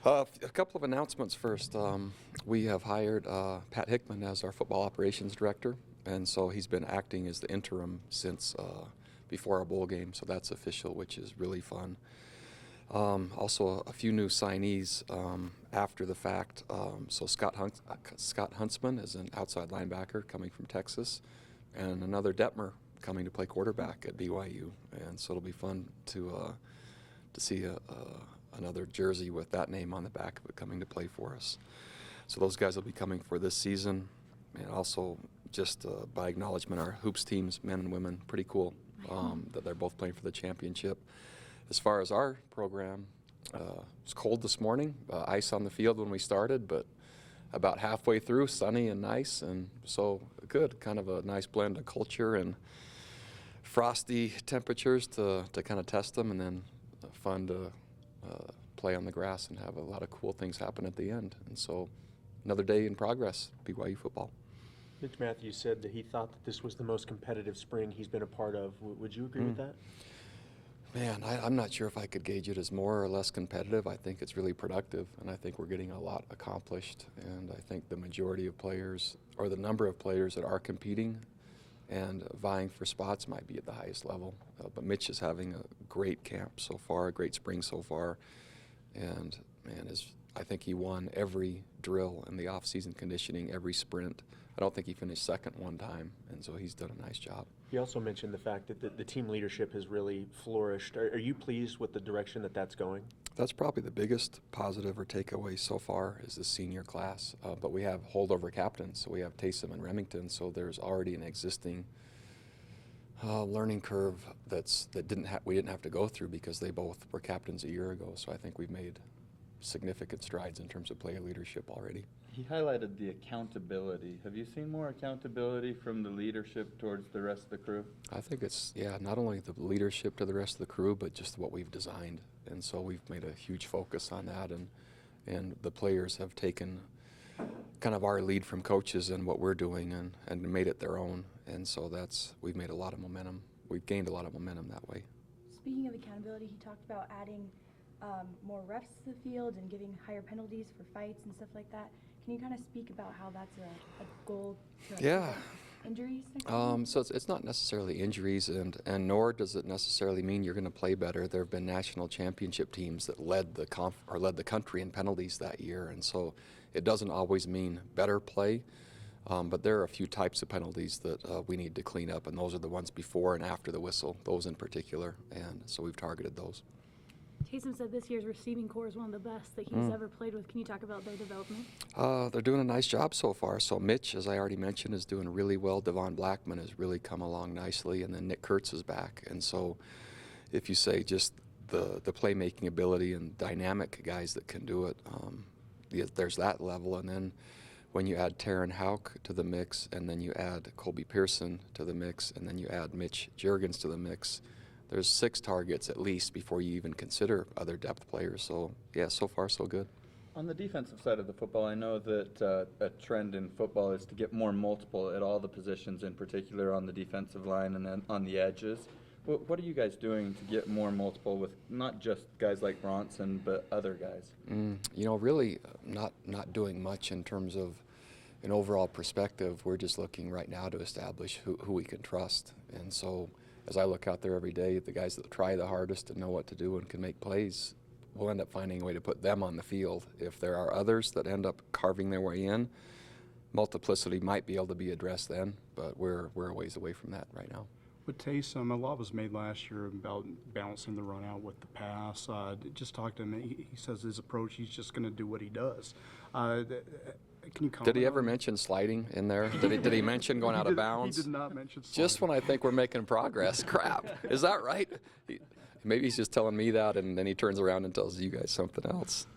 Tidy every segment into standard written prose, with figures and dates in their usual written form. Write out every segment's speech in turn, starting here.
A couple of announcements first. We have hired Pat Hickman as our football operations director, and so he's been acting as the interim since before our bowl game, so that's official, which is really fun. Also, a few new signees after the fact. So Scott Huntsman is an outside linebacker coming from Texas, and another Detmer coming to play quarterback at BYU, and so it'll be fun to see another jersey with that name on the back of it coming to play for us. So those guys will be coming for this season. And also, just by acknowledgement, our hoops teams, men and women, pretty cool that they're both playing for the championship. As far as our program, it's cold this morning, ice on the field when we started, but about halfway through, sunny and nice, and so good, kind of a nice blend of culture and frosty temperatures to kind of test them, and then fun to play on the grass and have a lot of cool things happen at the end. And so another day in progress, BYU football. Mitch Matthews said that he thought that this was the most competitive spring he's been a part of. Would you agree with that? Man, I'm not sure if I could gauge it as more or less competitive. I think it's really productive, and I think we're getting a lot accomplished. And I think the majority of players, or the number of players that are competing and vying for spots, might be at the highest level. But Mitch is having a great camp so far, a great spring so far. And man, I think he won every drill in the off-season conditioning, every sprint. I don't think he finished second one time, and so he's done a nice job. He also mentioned the fact that the team leadership has really flourished. Are you pleased with the direction that that's going? That's probably the biggest positive or takeaway so far is the senior class. But we have holdover captains, so we have Taysom and Remington, so there's already an existing learning curve we didn't have to go through because they both were captains a year ago. So I think we've made significant strides in terms of player leadership already. He highlighted the accountability. Have you seen more accountability from the leadership towards the rest of the crew? I think it's, not only the leadership to the rest of the crew, but just what we've designed. And so we've made a huge focus on that, and the players have taken kind of our lead from coaches and what we're doing and made it their own. And so we've made a lot of momentum. We've gained a lot of momentum that way. Speaking of accountability, he talked about adding more refs to the field and giving higher penalties for fights and stuff like that. Can you kind of speak about how that's a goal to injuries? So it's not necessarily injuries, and nor does it necessarily mean you're going to play better. There have been national championship teams that led the country in penalties that year, and so it doesn't always mean better play. But there are a few types of penalties that we need to clean up, and those are the ones before and after the whistle, those in particular, and so we've targeted those. Taysom said this year's receiving core is one of the best that he's ever played with. Can you talk about their development? They're doing a nice job so far. So Mitch, as I already mentioned, is doing really well. Devon Blackman has really come along nicely, and then Nick Kurtz is back. And so if you say just the playmaking ability and dynamic guys that can do it, there's that level. And then when you add Taryn Houck to the mix, and then you add Colby Pearson to the mix, and then you add Mitch Juergens to the mix, there's 6 targets at least before you even consider other depth players. So, yeah, so far so good. On the defensive side of the football, I know that a trend in football is to get more multiple at all the positions, in particular on the defensive line and then on the edges. What are you guys doing to get more multiple with not just guys like Bronson, but other guys? Really not doing much in terms of an overall perspective. We're just looking right now to establish who we can trust. And so as I look out there every day, the guys that try the hardest and know what to do and can make plays, we'll end up finding a way to put them on the field. If there are others that end up carving their way in, multiplicity might be able to be addressed then, but we're a ways away from that right now. With Taysom, a lot was made last year about balancing the run out with the pass. Just talk to him. He says his approach, he's just going to do what he does. Can you comment? Did he ever mention sliding in there? Did he mention going out of bounds? He did not mention sliding. Just when I think we're making progress. Crap. Is that right? Maybe he's just telling me that, and then he turns around and tells you guys something else.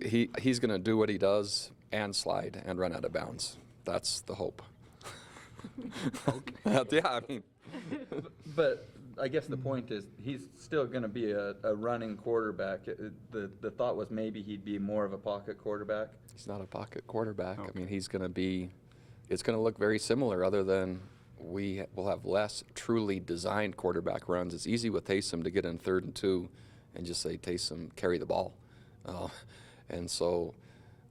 He's going to do what he does and slide and run out of bounds. That's the hope. Okay. Yeah, I mean. But I guess the point is he's still going to be a running quarterback. The thought was maybe he'd be more of a pocket quarterback. He's not a pocket quarterback. Okay. I mean, it's going to look very similar, other than we will have less truly designed quarterback runs. It's easy with Taysom to get in 3rd and 2 and just say, Taysom, carry the ball. And so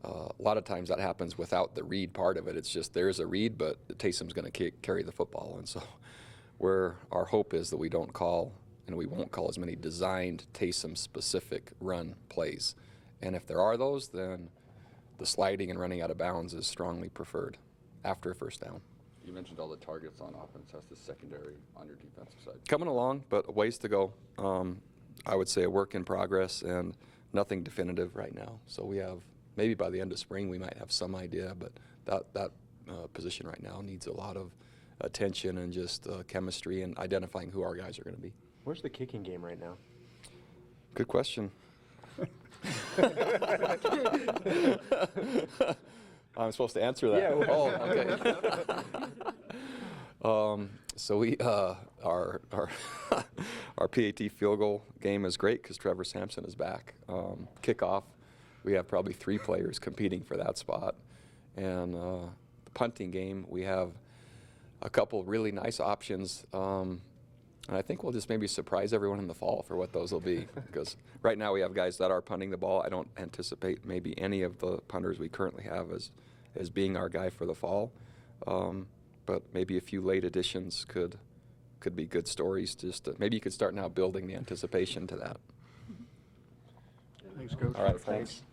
a lot of times that happens without the read part of it. It's just there's a read, but Taysom's going to carry the football. And so our hope is that we don't call, and we won't call as many designed Taysom-specific run plays. And if there are those, then the sliding and running out of bounds is strongly preferred after a first down. You mentioned all the targets on offense. How's the secondary on your defensive side? Coming along, but a ways to go. I would say a work in progress and nothing definitive right now. So we have, maybe by the end of spring, we might have some idea, but that position right now needs a lot of attention and just chemistry and identifying who our guys are going to be. Where's the kicking game right now? Good question. I'm supposed to answer that. Yeah, well- Oh, okay. So we our our PAT field goal game is great because Trevor Sampson is back. Kickoff, we have probably 3 players competing for that spot, and the punting game we have a couple really nice options. And I think we'll just maybe surprise everyone in the fall for what those will be. Because right now we have guys that are punting the ball. I don't anticipate maybe any of the punters we currently have as being our guy for the fall. But maybe a few late additions could be good stories. Maybe you could start now building the anticipation to that. Thanks, Coach. All right, thanks.